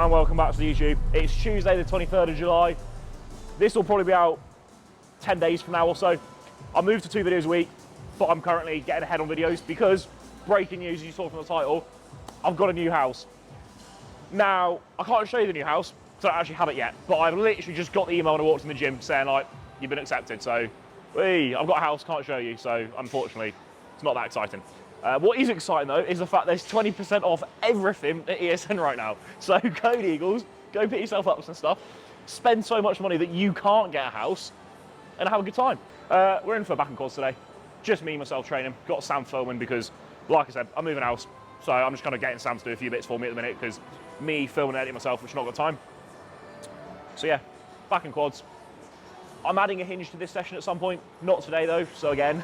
and welcome back to the YouTube. It's Tuesday the 23rd of July. This will probably be out 10 days from now or so. I moved to 2 videos a week, but I'm currently getting ahead on videos because, breaking news as you saw from the title, I've got a new house. Now, I can't show you the new house, because I don't actually have it yet, but I've literally just got the email when I walked in the gym saying like, you've been accepted, so, I've got a house, can't show you, so unfortunately, it's not that exciting. What is exciting though is the fact there's 20% off everything at ESN right now. So code Eagles, go pick yourself up some stuff, spend so much money that you can't get a house, and have a good time. We're in for back and quads today. Just me, myself training. Got Sam filming because, like I said, I'm moving house. So I'm just kind of getting Sam to do a few bits for me at the minute because me filming and editing myself, which not got time. So yeah, back and quads. I'm adding a hinge to this session at some point. Not today though, so again,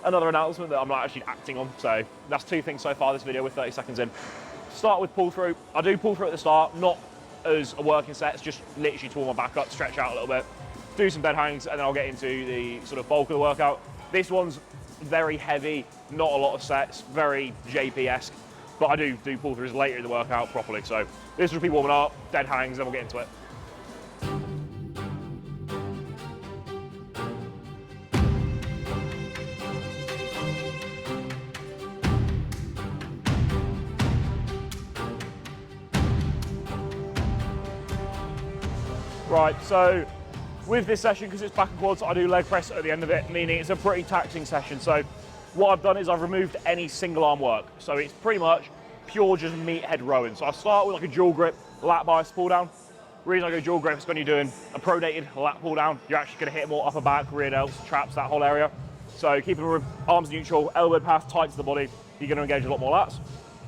another announcement that I'm not actually acting on. So that's 2 things so far this video with 30 seconds in. Start with pull through. I do pull through at the start, not as a working set, it's just literally to warm my back up, stretch out a little bit, do some dead hangs, and then I'll get into the sort of bulk of the workout. This one's very heavy, not a lot of sets, very JP-esque, but I do pull throughs later in the workout properly. So this will be warming up, dead hangs, then we'll get into it. Right, so with this session, because it's back and quads, I do leg press at the end of it, meaning it's a pretty taxing session. So what I've done is I've removed any single arm work. So it's pretty much pure just meathead rowing. So I start with like a dual grip, lat bias pull down. The reason I go dual grip is when you're doing a pronated lat pull down, you're actually gonna hit more upper back, rear delts, traps, that whole area. So keeping arms neutral, elbow path tight to the body, you're gonna engage a lot more lats.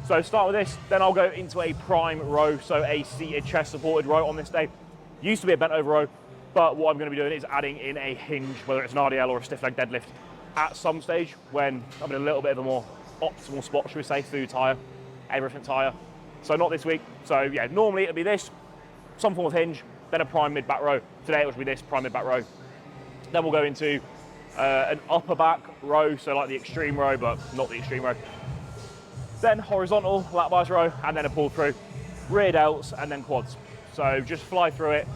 So start with this, then I'll go into a prime row, so a seated chest supported row on this day. Used to be a bent over row, but what I'm going to be doing is adding in a hinge, whether it's an RDL or a stiff leg deadlift, at some stage when I'm in a little bit of a more optimal spot, should we say, food tire, everything tire. So not this week. So yeah, normally it'll be this, some form of hinge, then a prime mid back row. Today it will be this, prime mid back row. Then we'll go into an upper back row, so like the extreme row, but not the extreme row. Then horizontal lat bias row, and then a pull through, rear delts, and then quads. So just fly through it,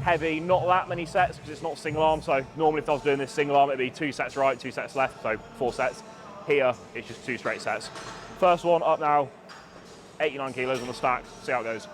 heavy, not that many sets because it's not single arm. So normally if I was doing this single arm, it'd be 2 sets right, 2 sets left, so 4 sets. Here, it's just 2 straight sets. First one up now, 89 kilos on the stack, see how it goes.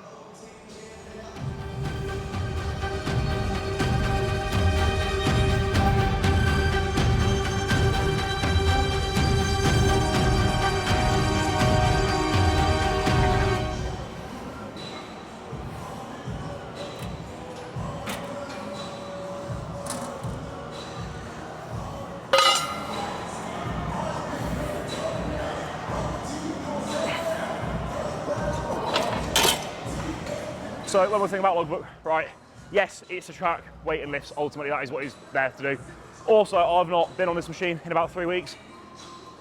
So one more thing about logbook, right? Yes, it's a track, weight and lifts, ultimately that is what it's there to do. Also, I've not been on this machine in about 3 weeks.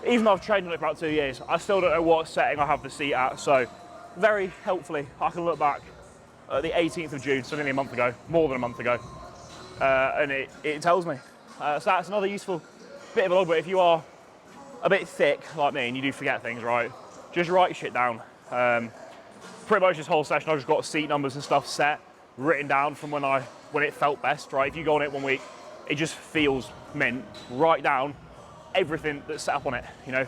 Even though I've trained on it for about 2 years, I still don't know what setting I have the seat at. So very helpfully, I can look back at the 18th of June, so nearly a month ago, more than a month ago, and it tells me. So that's another useful bit of a logbook. If you are a bit thick like me and you do forget things, right? Just write your shit down. Pretty much this whole session, I've just got seat numbers and stuff set, written down from when it felt best, right? If you go on it 1 week, it just feels mint. Write down everything that's set up on it, you know,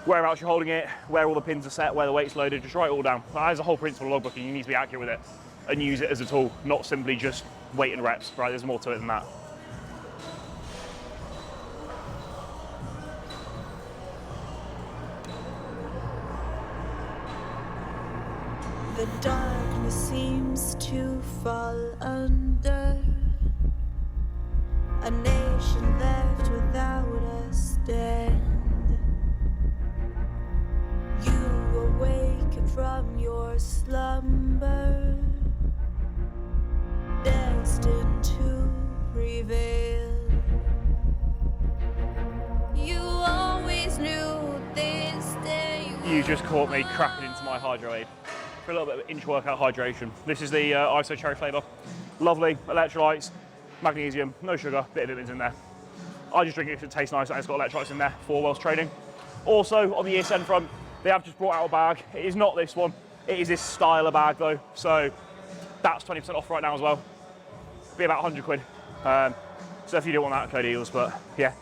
whereabouts you're holding it, where all the pins are set, where the weight's loaded, just write it all down. That is the whole principle of logbooking. You need to be accurate with it and use it as a tool, not simply just weight and reps, right? There's more to it than that. The darkness seems to fall under a nation left without a stand. You awaken from your slumber, destined to prevail. You always knew this day. You just caught me cracking into my Hydro Aid for a little bit of inch workout hydration. This is the ISO cherry flavour. Lovely, electrolytes, magnesium, no sugar, bit of vitamins in there. I just drink it if it tastes nice and it's got electrolytes in there for whilst training. Also on the ESN front, they have just brought out a bag. It is not this one. It is this styler bag though, so that's 20% off right now as well. Be about 100 quid. So if you do want that, code Eagles, but yeah.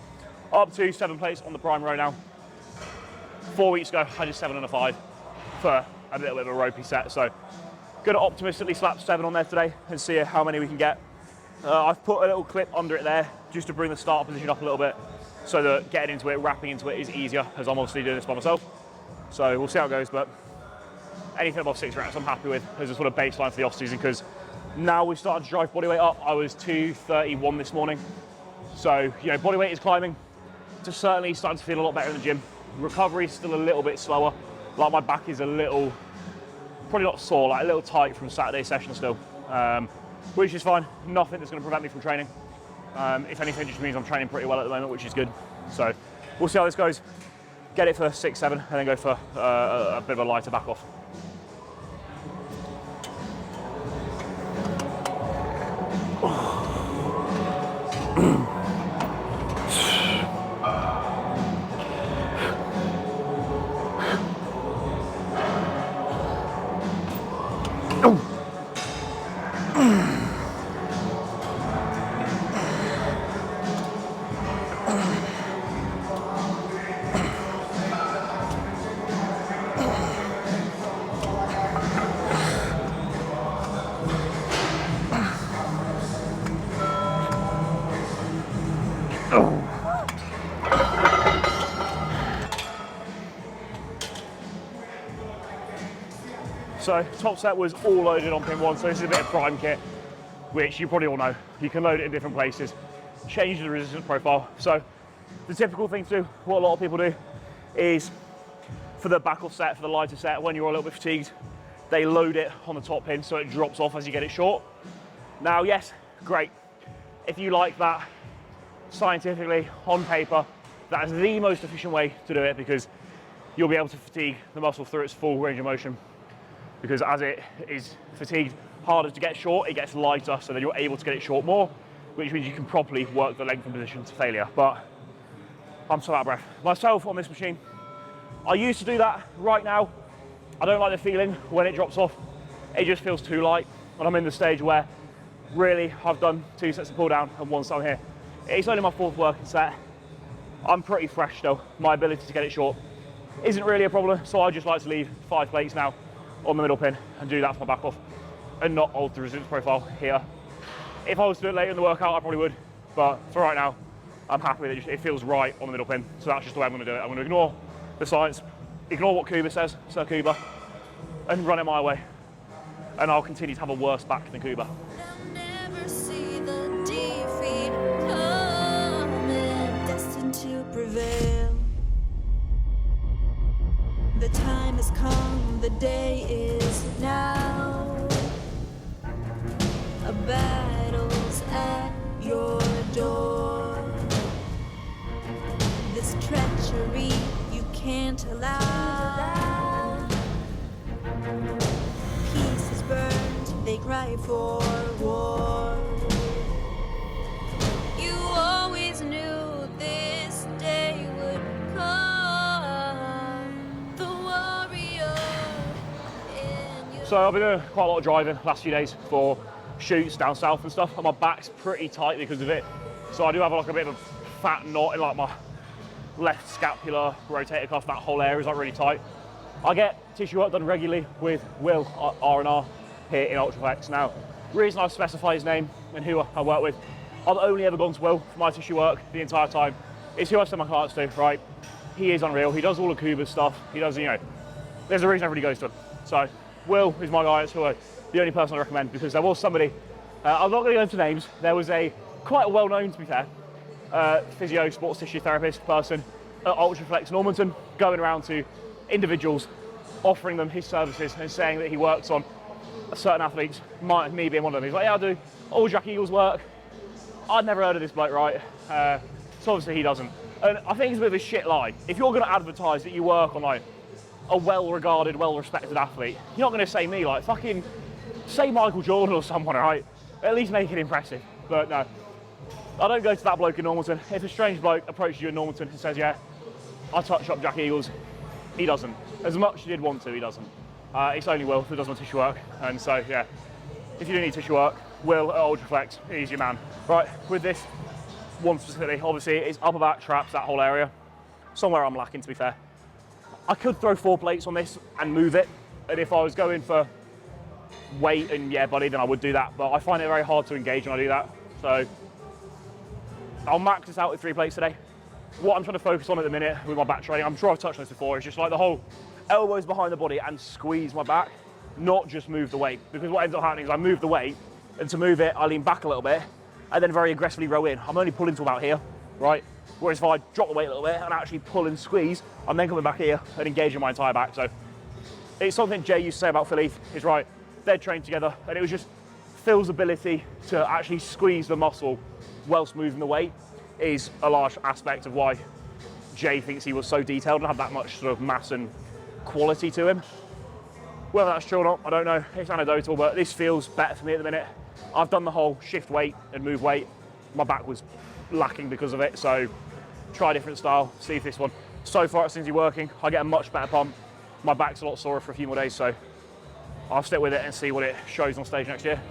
Up to 7 plates on the prime row now. 4 weeks ago, I did 7 and a 5 for a little bit of a ropey set, so gonna optimistically slap 7 on there today and see how many we can get. I've put a little clip under it there just to bring the start position up a little bit so that getting into it, wrapping into it is easier, as I'm obviously doing this by myself. So we'll see how it goes, but anything above 6 reps I'm happy with as a sort of baseline for the off season, because now we're starting to drive body weight up. I was 231 this morning. So, you know, body weight is climbing. Just certainly starting to feel a lot better in the gym. Recovery is still a little bit slower. Like my back is a little, probably not sore, like a little tight from Saturday's session still, which is fine. Nothing that's going to prevent me from training. If anything, it just means I'm training pretty well at the moment, which is good. So we'll see how this goes. Get it for 6, 7, and then go for a bit of a lighter back off. So top set was all loaded on pin 1, so this is a bit of prime kit, which you probably all know. You can load it in different places, change the resistance profile. So the typical thing to do, what a lot of people do, is for the back off set, for the lighter set, when you're a little bit fatigued, they load it on the top pin so it drops off as you get it short. Now, yes, great. If you like that, scientifically, on paper, that is the most efficient way to do it, because you'll be able to fatigue the muscle through its full range of motion. Because as it is fatigued harder to get short, it gets lighter, so then you're able to get it short more, which means you can properly work the length and position to failure. But I'm so out of breath. Myself on this machine, I used to do that. Right now, I don't like the feeling when it drops off. It just feels too light. And I'm in the stage where really I've done 2 sets of pull down and 1 set here. It's only my 4th working set. I'm pretty fresh still. My ability to get it short isn't really a problem, so I just like to leave 5 plates now on the middle pin and do that for my back off and not alter the resistance profile here. If I was to do it later in the workout, I probably would, but for right now, I'm happy with it. It feels right on the middle pin, so that's just the way I'm going to do it. I'm going to ignore the science, ignore what Kuba says, Sir Kuba, and run it my way, and I'll continue to have a worse back than Kuba. I'll never see the defeat coming, destined to prevail. The time has come, the day is now. A battle's at your door. This treachery you can't allow. Peace is burned, they cry for war. You always knew this day would come. The warrior in you. So I've been doing quite a lot of driving the last few days for shoots down south and stuff, and my back's pretty tight because of it. So I do have like a bit of a fat knot in like my left scapular rotator cuff. That whole area is like really tight. I get tissue work done regularly with Will R&R here in Ultraflex. Now, the reason I specify his name and who I work with, I've only ever gone to Will for my tissue work the entire time. It's who I send my clients to, right? He is unreal. He does all of Kuba's stuff. He does, you know, there's a reason everybody goes to him. So Will is my guy. It's the only person I recommend, because there was somebody, I'm not going to go into names, there was a quite well known, to be fair, physio, sports tissue therapist person at Ultraflex Normanton, going around to individuals, offering them his services and saying that he works on certain athletes, me being one of them. He's like, yeah, I do all Jack Eagles work. I'd never heard of this bloke, right? So obviously he doesn't. And I think it's a bit of a shit lie. If you're going to advertise that you work on like a well-regarded, well-respected athlete, you're not going to say me, like fucking say Michael Jordan or someone, right? At least make it impressive. But no, I don't go to that bloke in Normanton. If a strange bloke approaches you in Normanton and says, yeah, I touch up Jack Eagles, he doesn't. As much as he did want to, he doesn't. It's only Will who does my tissue work, and so yeah, if you do need tissue work, Will at Ultraflex, he's your man. Right, with this one specifically, obviously it's upper back, traps, that whole area. Somewhere I'm lacking, to be fair. I could throw 4 plates on this and move it, and if I was going for weight and yeah, body, then I would do that, but I find it very hard to engage when I do that, so I'll max this out with 3 plates today. What I'm trying to focus on at the minute with my back training, I'm sure I've touched on this before, is just like the whole elbows behind the body and squeeze my back, not just move the weight. Because what ends up happening is I move the weight, and to move it, I lean back a little bit, and then very aggressively row in. I'm only pulling to about here, right? Whereas if I drop the weight a little bit and actually pull and squeeze, I'm then coming back here and engaging my entire back. So it's something Jay used to say about Philippe, is right, they're trained together, and it was just Phil's ability to actually squeeze the muscle whilst moving the weight is a large aspect of why Jay thinks he was so detailed and had that much sort of mass and quality to him. Whether that's true or not, I don't know. It's anecdotal, but this feels better for me at the minute. I've done the whole shift weight and move weight. My back was lacking because of it, so try a different style, see if this one. So far it seems to be working. I get a much better pump. My back's a lot sore for a few more days, so I'll stick with it and see what it shows on stage next year.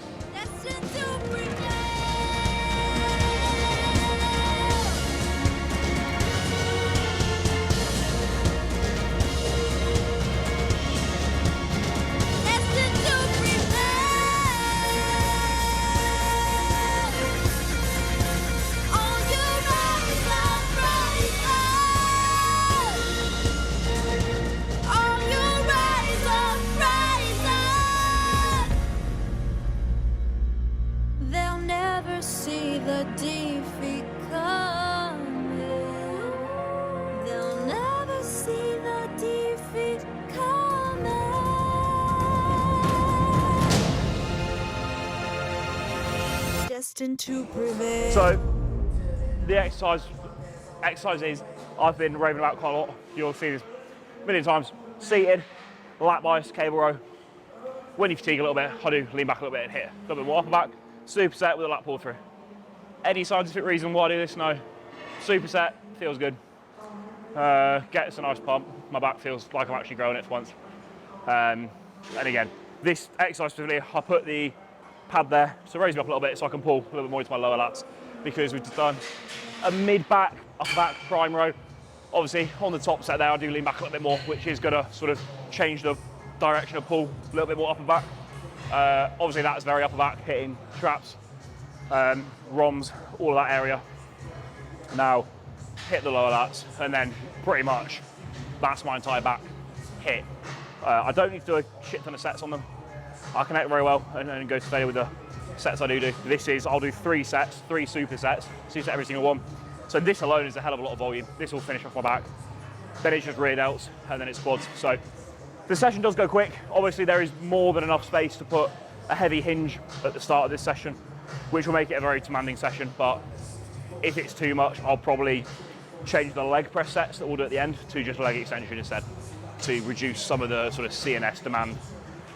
See the defeat coming. They'll never see the defeat coming. Destined to prevail. So the exercises I've been raving about quite a lot. You'll see this a million times. Seated, lat bias, cable row. When you fatigue a little bit, I do lean back a little bit and hit a little bit more upper back. Superset with a lat pull through. Any scientific reason why I do this? No. Superset feels good. Gets a nice pump. My back feels like I'm actually growing it for once. And again, this exercise specifically, I put the pad there to raise me up a little bit so I can pull a little bit more into my lower lats, because we've just done a mid-back, upper back prime row. Obviously, on the top set there, I do lean back a little bit more, which is gonna sort of change the direction of pull a little bit more upper back. Obviously that's very upper back, hitting traps, ROMs, all of that area. Now hit the lower lats, and then pretty much that's my entire back hit. I don't need to do a shit ton of sets on them. I connect very well and go to failure with the sets I do. This is, I'll do 3 sets, 3 supersets, superset every single one. So this alone is a hell of a lot of volume. This will finish off my back. Then it's just rear delts, and then it's quads. So the session does go quick. Obviously there is more than enough space to put a heavy hinge at the start of this session, which will make it a very demanding session, but if it's too much, I'll probably change the leg press sets that we'll do at the end to just leg extension instead, to reduce some of the sort of CNS demand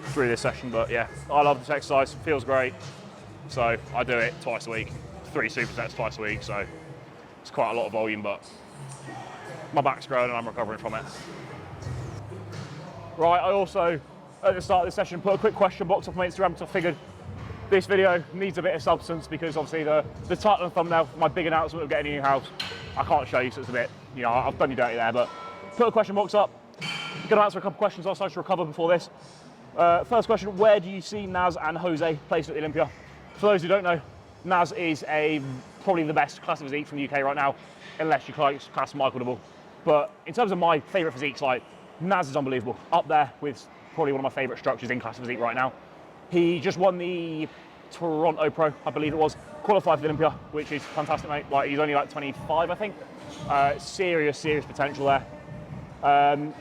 through this session. But yeah, I love this exercise, it feels great. So I do it twice a week, 3 supersets twice a week, so it's quite a lot of volume, but my back's growing and I'm recovering from it. Right, I also, at the start of this session, put a quick question box up on my Instagram, because I figured this video needs a bit of substance, because obviously the title and thumbnail for my big announcement of getting a new house, I can't show you, so it's a bit, you know, I've done you dirty there, but put a question box up. Gonna answer a couple questions I started to recover before this. First question, where do you see Naz and Jose placed at the Olympia? For those who don't know, Naz is probably the best class of physique from the UK right now, unless you class Michael Double. But in terms of my favourite physiques, like, Naz is unbelievable. Up there with probably one of my favourite structures in class of physique right now. He just won the Toronto Pro, I believe it was, qualified for the Olympia, which is fantastic, mate. Like, he's only like 25, I think. Serious potential there.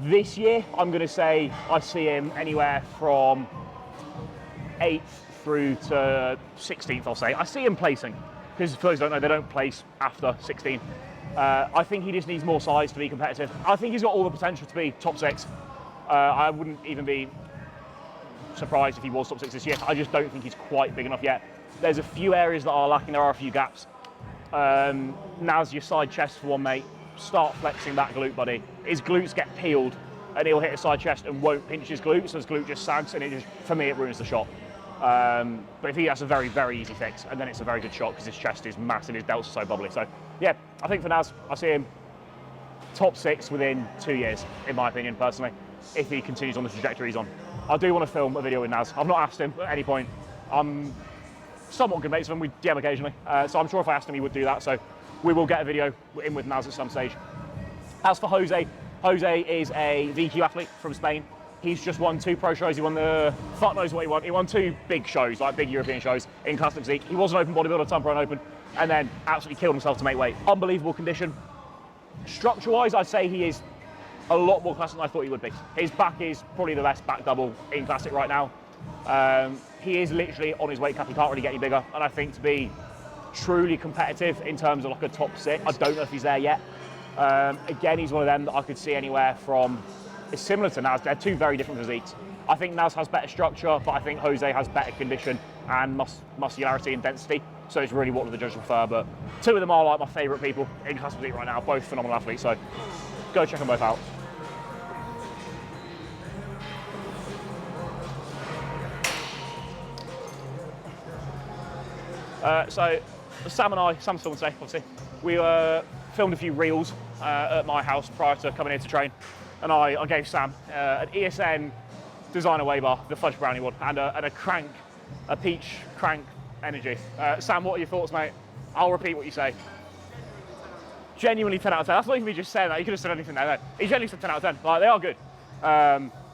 This year, I'm going to say I see him anywhere from 8th through to 16th, I'll say. I see him placing, because for those who don't know, they don't place after 16. I think he just needs more size to be competitive. I think he's got all the potential to be top 6. I wouldn't even be surprised if he was top 6 this year. I just don't think he's quite big enough yet. There's a few areas that are lacking, there are a few gaps. Now's your side chest for one, mate. Start flexing that glute, buddy. His glutes get peeled and he'll hit his side chest and won't pinch his glute, so his glute just sags, and it just, for me, it ruins the shot. But if he has a very, very easy fix, and then it's a very good shot because his chest is massive, his delts are so bubbly. So yeah, I think for Naz, I see him top 6 within 2 years, in my opinion, personally, if he continues on the trajectory he's on. I do want to film a video with Naz. I've not asked him at any point. I'm somewhat good mates with him, we DM occasionally, so I'm sure if I asked him he would do that, so we will get a video in with Naz at some stage. As for Jose, Jose is a VQ athlete from Spain. He's just won 2 pro shows. He won the, fuck knows what he won. He won 2 big shows, like big European shows in classic physique. He was an open bodybuilder, time pro and open, and then absolutely killed himself to make weight. Unbelievable condition. Structure-wise, I'd say he is a lot more classic than I thought he would be. His back is probably the best back double in classic right now. He is literally on his weight cap. He can't really get any bigger, and I think to be truly competitive in terms of like a top 6, I don't know if he's there yet. Again, he's one of them that I could see anywhere from. It's similar to Naz. They're 2 very different physiques. I think Naz has better structure, but I think Jose has better condition and muscularity and density. So it's really what the judges prefer. But 2 of them are like my favourite people in classic physique right now. Both phenomenal athletes. So go check them both out. So Sam and I, Sam's filming today, obviously. We filmed a few reels at my house prior to coming here to train. And I gave Sam an ESN designer weigh bar, the fudge brownie one, and a crank, a peach crank energy. Sam, what are your thoughts, mate? I'll repeat what you say. Genuinely 10 out of 10. That's not even me just saying that. You could have said anything there. He genuinely said 10 out of 10. Like, they are good.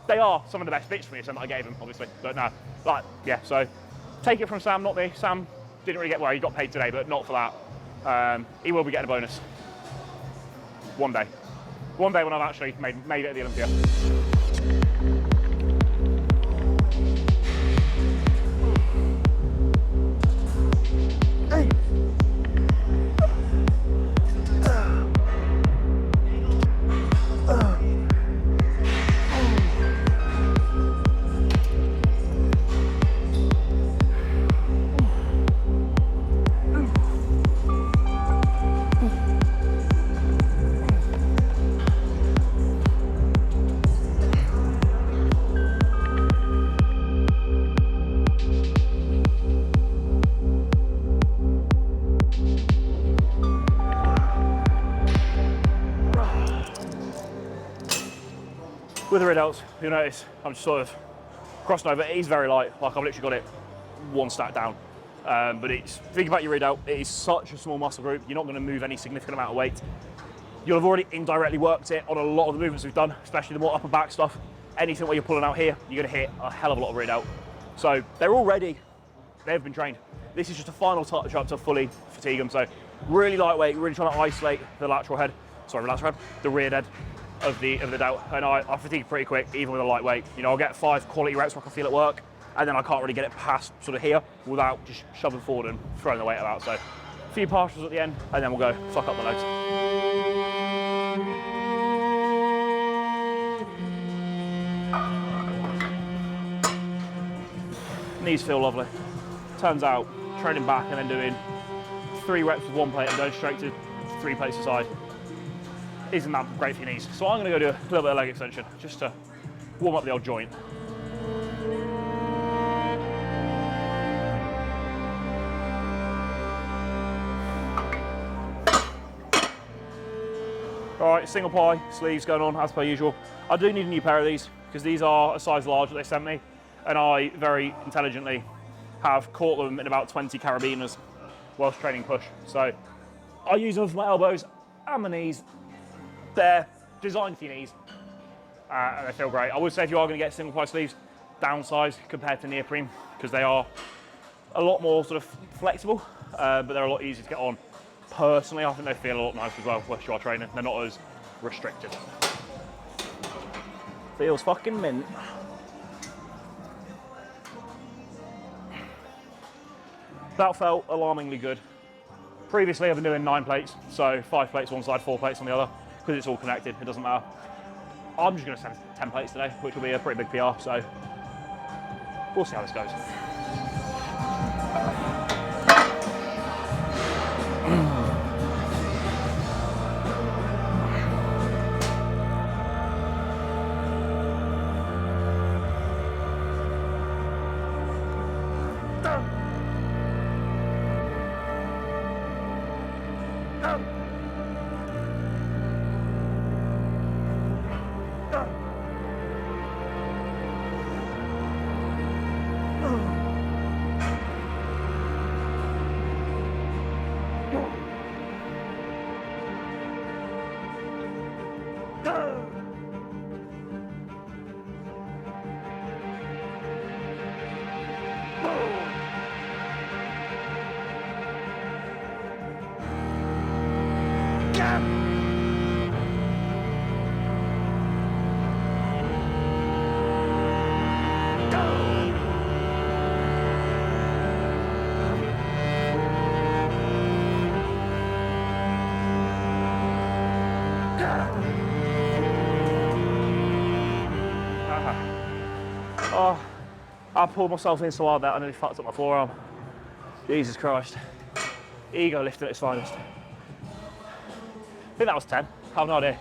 They are some of the best bits from ESN that I gave him, obviously. But no, like, yeah, so take it from Sam, not me. Sam didn't really get, well, he got paid today, but not for that. He will be getting a bonus. One day. One day when I've actually made it at the Olympia. With the readouts, you'll notice I'm just sort of crossing over. It is very light, like I've literally got it 1 stack down. But it's, think about your readout, it is such a small muscle group, you're not going to move any significant amount of weight. You'll have already indirectly worked it on a lot of the movements we've done, especially the more upper back stuff. Anything where you're pulling out here, you're going to hit a hell of a lot of readout. So they're all ready, they've been trained. This is just a final touch up to fully fatigue them. So really lightweight, really trying to isolate the the rear head of the delt, and I fatigue pretty quick, even with a lightweight. You know, I'll get 5 quality reps where I can feel it work, and then I can't really get it past sort of here without just shoving forward and throwing the weight about. So a few partials at the end, and then we'll go fuck up the legs. Knees feel lovely. Turns out, training back and then doing 3 reps with 1 plate and going straight to 3 plates aside isn't that great for your knees. So I'm going to go do a little bit of leg extension just to warm up the old joint. All right, single ply, sleeves going on as per usual. I do need a new pair of these because these are a size large that they sent me, and I very intelligently have caught them in about 20 carabiners whilst training push. So I use them for my elbows and my knees. They're designed for your knees, and they feel great. I would say if you are going to get single ply sleeves, downsize compared to neoprene, because they are a lot more sort of flexible, but they're a lot easier to get on. Personally, I think they feel a lot nicer as well whilst you are training. They're not as restricted. Feels fucking mint. That felt alarmingly good. Previously, I've been doing 9 plates, so 5 plates one side, 4 plates on the other, because it's all connected, it doesn't matter. I'm just going to send 10 plates today, which will be a pretty big PR, so we'll see how this goes. Oh, I pulled myself in so hard that I nearly fucked up my forearm. Jesus Christ. Ego lifting at its finest. I think that was 10. I have no idea.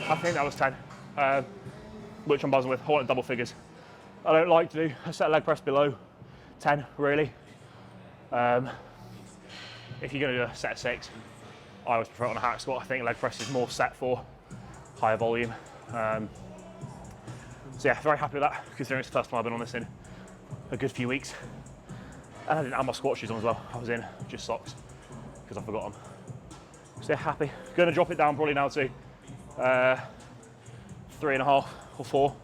I think that was 10, which I'm buzzing with. I wanted double figures. I don't like to do a set leg press below 10, really. If you're going to do a set of 6, I always prefer it on a hack squat. I think leg press is more set for higher volume. So yeah, very happy with that, considering it's the first time I've been on this in a good few weeks. And I didn't have my squat shoes on as well. I was in just socks, because I forgot them. So yeah, happy. Gonna drop it down probably now to 3.5 or 4.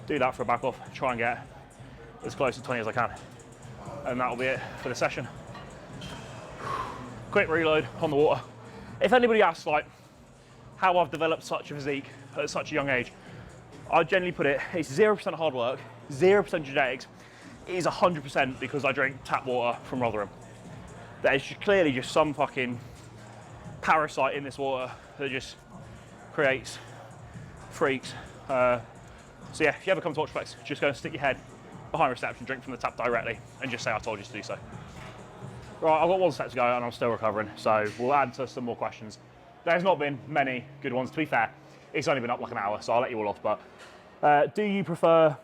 Do that for a back off, try and get as close to 20 as I can. And that'll be it for the session. Quick reload on the water. If anybody asks like how I've developed such a physique at such a young age, I generally put it, it's 0% hard work, 0% genetics. It is 100% because I drink tap water from Rotherham. There's clearly just some fucking parasite in this water that just creates freaks. So yeah, if you ever come to Watchflex, just go and stick your head behind reception, drink from the tap directly, and just say I told you to do so. Right, I've got 1 set to go and I'm still recovering, so we'll answer some more questions. There's not been many good ones, to be fair. It's only been up like an hour, so I'll let you all off, but do you prefer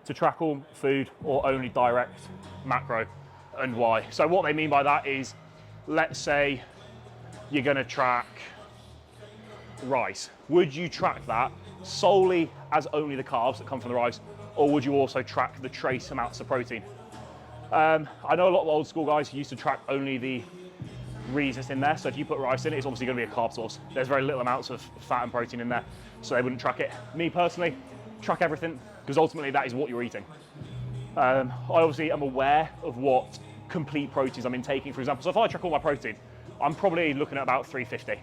to track all food or only direct macro, and why? So what they mean by that is, let's say you're gonna track rice. Would you track that solely as only the carbs that come from the rice, or would you also track the trace amounts of protein? I know a lot of old school guys who used to track only the reasons in there, so if you put rice in it, it's obviously going to be a carb source. There's very little amounts of fat and protein in there, so they wouldn't track it. Me personally, track everything, because ultimately that is what you're eating. I obviously am aware of what complete proteins I'm intaking, for example. So if I track all my protein, I'm probably looking at about 350.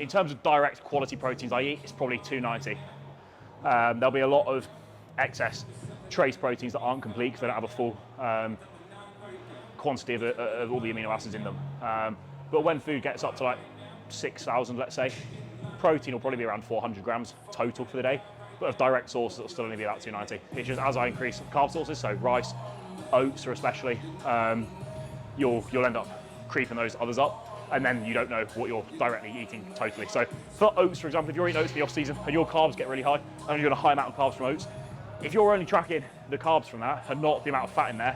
In terms of direct quality proteins I eat, it's probably 290. There'll be a lot of excess trace proteins that aren't complete because they don't have a full quantity of all the amino acids in them. But when food gets up to like 6,000, let's say, protein will probably be around 400 grams total for the day. But of direct sources, it'll still only be about 290. It's just as I increase carb sources, so rice, oats, or especially, you'll end up creeping those others up, and then you don't know what you're directly eating totally. So for oats, for example, if you're eating oats in the off season and your carbs get really high, and you're on a high amount of carbs from oats, if you're only tracking the carbs from that and not the amount of fat in there,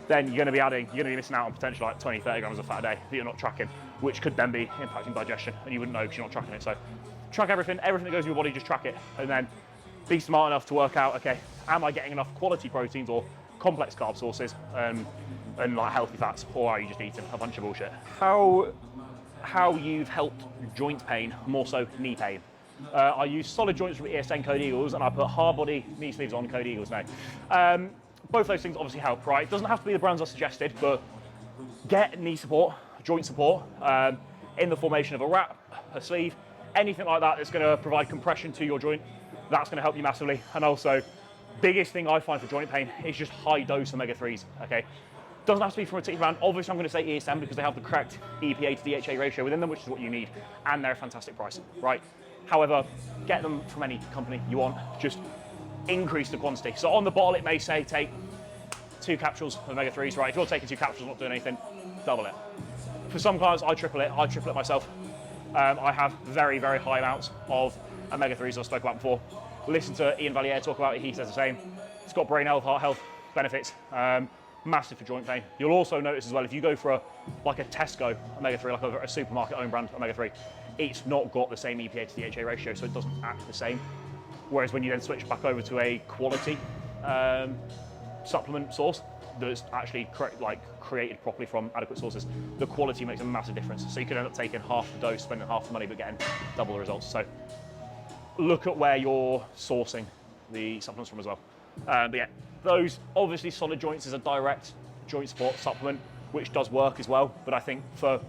then you're going to be missing out on potentially like 20, 30 grams of fat a day that you're not tracking, which could then be impacting digestion, and you wouldn't know because you're not tracking it. So track everything that goes in your body, just track it, and then be smart enough to work out, okay, am I getting enough quality proteins or complex carb sources and like healthy fats, or are you just eating a bunch of bullshit? How you've helped joint pain, more so knee pain. I use solid joints from ESN Code Eagles, and I put hard body knee sleeves on Code Eagles now. Both those things obviously help, right? It doesn't have to be the brands I suggested, but get knee support, joint support, in the formation of a wrap, a sleeve, anything like that that's going to provide compression to your joint. That's going to help you massively. And also, biggest thing I find for joint pain is just high dose omega-3s, okay? Doesn't have to be from a particular brand. Obviously, I'm going to say ESN because they have the correct EPA to DHA ratio within them, which is what you need, and they're a fantastic price, right? However, get them from any company you want, just increase the quantity. So on the bottle, it may say take 2 capsules of omega-3s, right? If you're taking 2 capsules, not doing anything, double it. For some clients, I triple it myself. I have very, very high amounts of omega-3s I spoke about before. Listen to Ian Valier talk about it, he says the same. It's got brain health, heart health benefits, massive for joint pain. You'll also notice as well, if you go for a Tesco omega-3, like a supermarket own brand omega-3, it's not got the same EPA to DHA ratio, so it doesn't act the same. Whereas when you then switch back over to a quality supplement source that's actually created properly from adequate sources, the quality makes a massive difference. So you could end up taking half the dose, spending half the money, but getting double the results. So look at where you're sourcing the supplements from as well. But yeah, those obviously solid joints is a direct joint support supplement, which does work as well. But I think for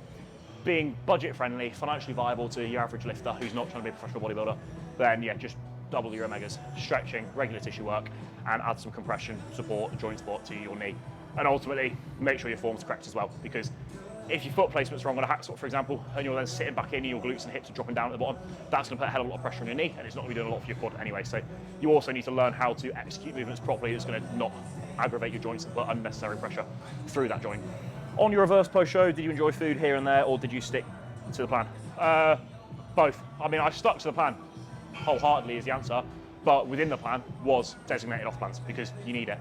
being budget friendly, financially viable to your average lifter who's not trying to be a professional bodybuilder, then yeah, just double your omegas, stretching, regular tissue work, and add some compression support, joint support to your knee. And ultimately, make sure your form's correct as well, because if your foot placement's wrong on a hack squat, for example, and you're then sitting back in and your glutes and hips are dropping down at the bottom, that's going to put a hell of a lot of pressure on your knee, and it's not going to be doing a lot for your quad anyway. So you also need to learn how to execute movements properly that's going to not aggravate your joints and put unnecessary pressure through that joint. On your reverse post-show, did you enjoy food here and there, or did you stick to the plan? Both. I mean, I stuck to the plan wholeheartedly is the answer, but within the plan was designated off plans because you need it.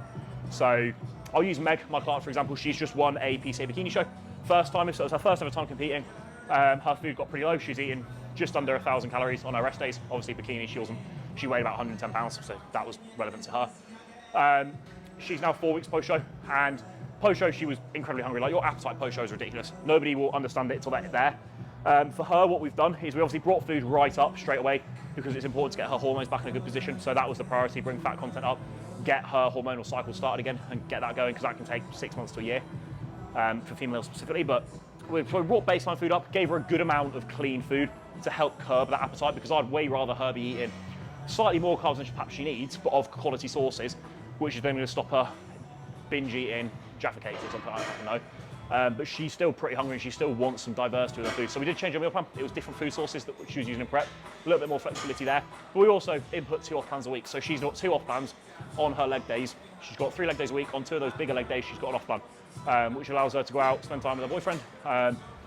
So I'll use Meg, my client, for example. She's just won a PCA bikini show. First time, so it was her first ever time competing. Her food got pretty low. She's eating just under 1,000 calories on her rest days. Obviously bikini, she weighed about 110 pounds, so that was relevant to her. She's now 4 weeks post-show, and post-show she was incredibly hungry. Like, your appetite post-show is ridiculous. Nobody will understand it until they're there. For her, what we've done is we obviously brought food right up straight away because it's important to get her hormones back in a good position. So that was the priority, bring fat content up, get her hormonal cycle started again and get that going, because that can take 6 months to a year for females specifically. But we brought baseline food up, gave her a good amount of clean food to help curb that appetite, because I'd way rather her be eating slightly more carbs than perhaps she needs, but of quality sources, which is then going to stop her binge eating Jaffa cakes or something, I don't know. But she's still pretty hungry and she still wants some diversity with her food. So we did change our meal plan. It was different food sources that she was using in prep, a little bit more flexibility there. But we also input 2 off plans a week. So she's got 2 off plans on her leg days. She's got 3 leg days a week. On 2 of those bigger leg days, she's got an off plan, which allows her to go out, spend time with her boyfriend,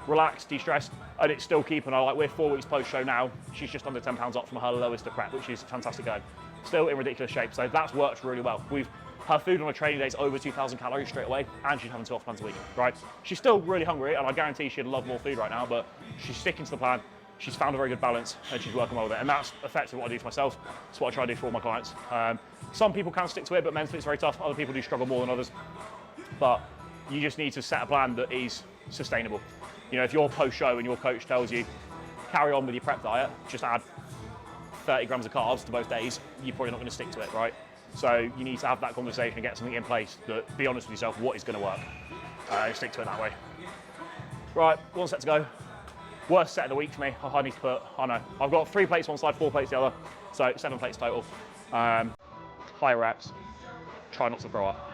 relax, de-stress, and it's still keeping her, like, we're 4 weeks post-show now. She's just under 10 pounds up from her lowest of prep, which is fantastic going. Still in ridiculous shape. So that's worked really well. Her food on her training day is over 2,000 calories straight away, and she's having 2 off plans a week, right? She's still really hungry, and I guarantee she'd love more food right now, but she's sticking to the plan. She's found a very good balance, and she's working well with it. And that's effectively what I do for myself. It's what I try to do for all my clients. Some people can stick to it, but mentally it's very tough. Other people do struggle more than others. But you just need to set a plan that is sustainable. You know, if you're post-show and your coach tells you, carry on with your prep diet, just add 30 grams of carbs to both days, you're probably not going to stick to it, right? So you need to have that conversation and get something in place that, be honest with yourself, what is going to work. Stick to it that way. Right, 1 set to go. Worst set of the week for me. I need to put, I know, I've got 3 plates one side, 4 plates the other, so 7 plates total. High reps, try not to throw up.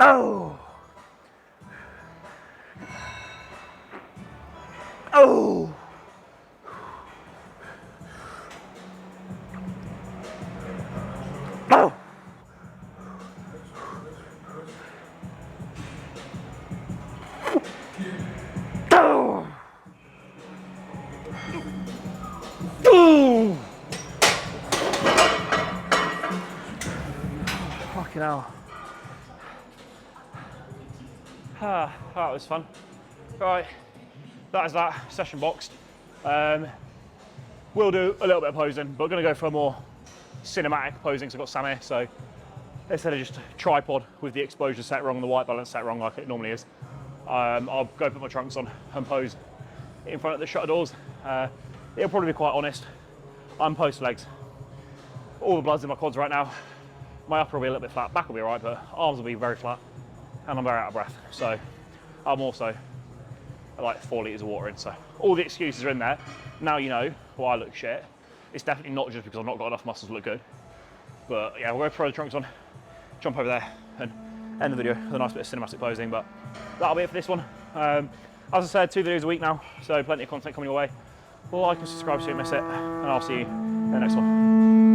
Oh! Oh! Oh! Oh! Oh! Fucking hell. Ah, that was fun. Right, that is that, session boxed. We'll do a little bit of posing, but going to go for a more cinematic posing because I've got Sam here, so instead of just a tripod with the exposure set wrong and the white balance set wrong like it normally is, I'll go put my trunks on and pose in front of the shutter doors. It'll probably be quite honest. I'm post legs. All the blood's in my quads right now. My upper will be a little bit flat, back will be all right, but arms will be very flat. And I'm very out of breath. So I'm also like 4 litres of water in. So all the excuses are in there. Now you know why I look shit. It's definitely not just because I've not got enough muscles to look good. But yeah, we'll go throw the trunks on, jump over there and end the video with a nice bit of cinematic posing. But that'll be it for this one. As I said, 2 videos a week now, so plenty of content coming your way. Like and subscribe so you don't miss it, and I'll see you in the next one.